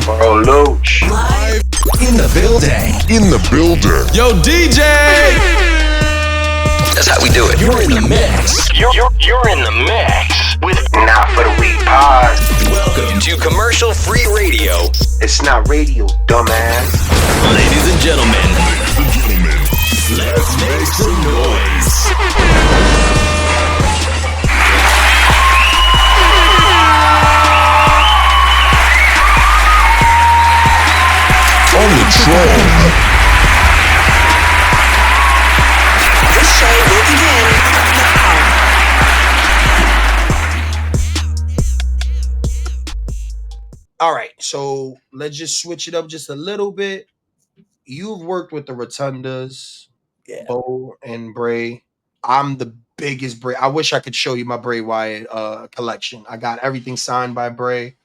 Bro, Loach. Live in the building. In the building. Yo, DJ! That's how we do it. You're in the mix. You're in the mix with Not For The Weak Pod. Welcome to commercial-free radio. It's not radio, dumbass. Ladies and gentlemen, let's make some noise. On the troll. This show will begin now. All right, so let's just switch it up just a little bit. You've worked with the Rotundas, Bo and Bray. I'm the biggest Bray. I wish I could show you my Bray Wyatt collection. I got everything signed by Bray.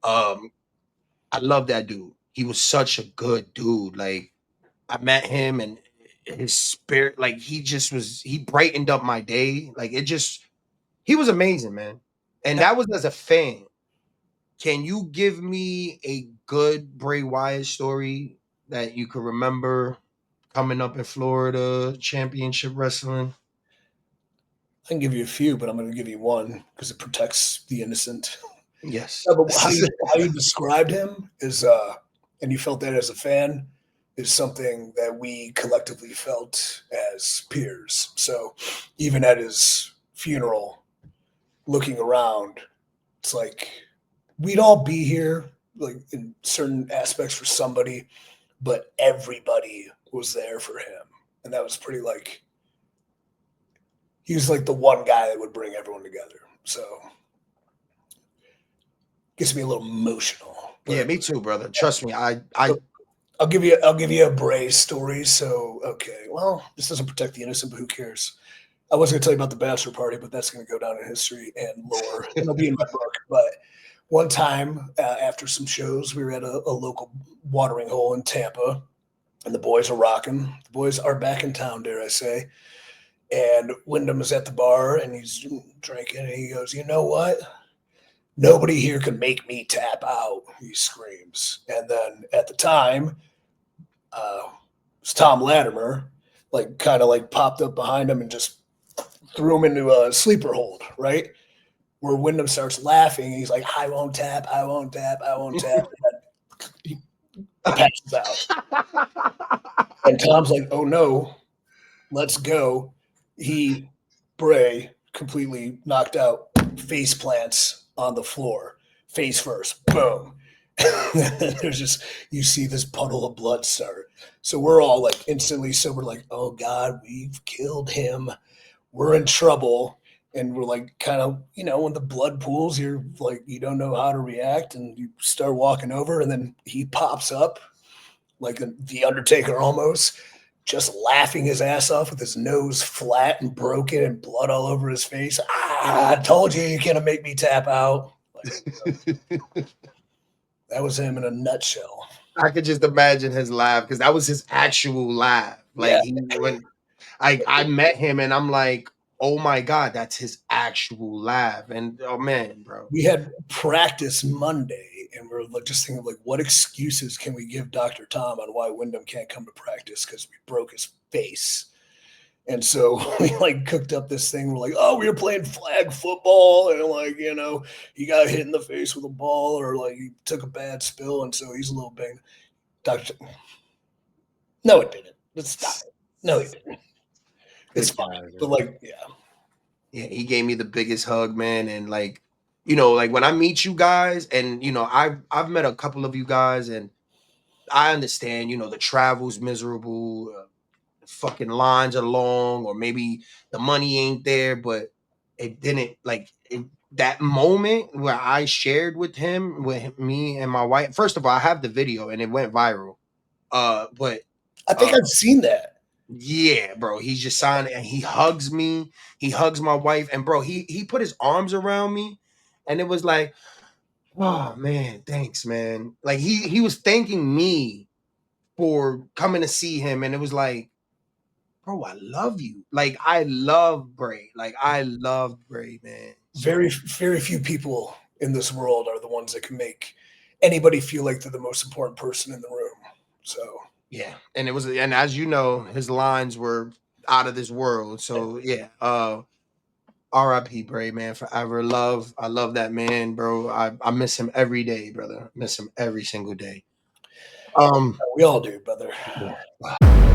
I love that dude. He was such a good dude. Like, I met him and his spirit, like he brightened up my day. Like, he was amazing, man. And that was as a fan. Can you give me a good Bray Wyatt story that you could remember coming up in Florida, championship wrestling? I can give you a few, but I'm going to give you one because it protects the innocent. Yes. Yeah, but how you described him is, and you felt that as a fan, is something that we collectively felt as peers. So even at his funeral, looking around, it's like we'd all be here, like in certain aspects for somebody, but everybody was there for him, and that was pretty like he was like the one guy that would bring everyone together. So gets me a little emotional. Yeah, me too, brother. Trust me. I'll give you a Bray story. So okay, well, this doesn't protect the innocent, but who cares? I was going to tell you about the bachelor party, but that's going to go down in history and lore. It'll be in my book. But one time after some shows, we were at a local watering hole in Tampa, and the boys are rocking. The boys are back in town, dare I say. And Wyndham is at the bar, and he's drinking, and he goes, "You know what? Nobody here can make me tap out," he screams. And then at the time, it was Tom Latimer, like kind of like popped up behind him and just threw him into a sleeper hold, right? Where Wyndham starts laughing, and he's like, "I won't tap, I won't tap, I won't tap." And he passes out. And Tom's like, "Oh no, let's go." Bray, completely knocked out, face plants on the floor, face first, boom. There's just, you see this puddle of blood start. So we're all like instantly sober, like, "Oh God, we've killed him. We're in trouble." And we're like, kind of, when the blood pools, you're like, you don't know how to react, and you start walking over, and then he pops up like the Undertaker almost, just laughing his ass off with his nose flat and broken and blood all over his face. "I told you can't make me tap out." Like, that was him in a nutshell. I could just imagine his laugh because that was his actual laugh. Like, when I met him and I'm like, oh my God, that's his actual laugh. And oh man, bro. We had practice Monday, and we're like just thinking, like, what excuses can we give Dr. Tom on why Wyndham can't come to practice because we broke his face. And so we like cooked up this thing. We're like, "Oh, we were playing flag football, and like, he got hit in the face with a ball, or like he took a bad spill, and so he's a little banged." Doctor, no, it didn't. Let's stop it. No, it didn't. It's fine, but like, Yeah, he gave me the biggest hug, man. And like, like when I meet you guys, and I've met a couple of you guys, and I understand, the travel's miserable, fucking lines are long, or maybe the money ain't there, but it didn't that moment where I shared with him, with me and my wife. First of all, I have the video and it went viral. But I think I've seen that. Yeah, bro. He's just signed and he hugs me. He hugs my wife. And bro, he put his arms around me, and it was like, "Oh man, thanks, man." Like he was thanking me for coming to see him. And it was like, bro, I love you. Like, I love Bray. Like, I love Bray, man. Very, very few people in this world are the ones that can make anybody feel like they're the most important person in the room. So Yeah, and it was, and as you know, his lines were out of this world. So yeah, R.I.P. Bray, man, forever. I love that man, bro. I miss him every day, brother. Miss him every single day. we all do, brother. Yeah.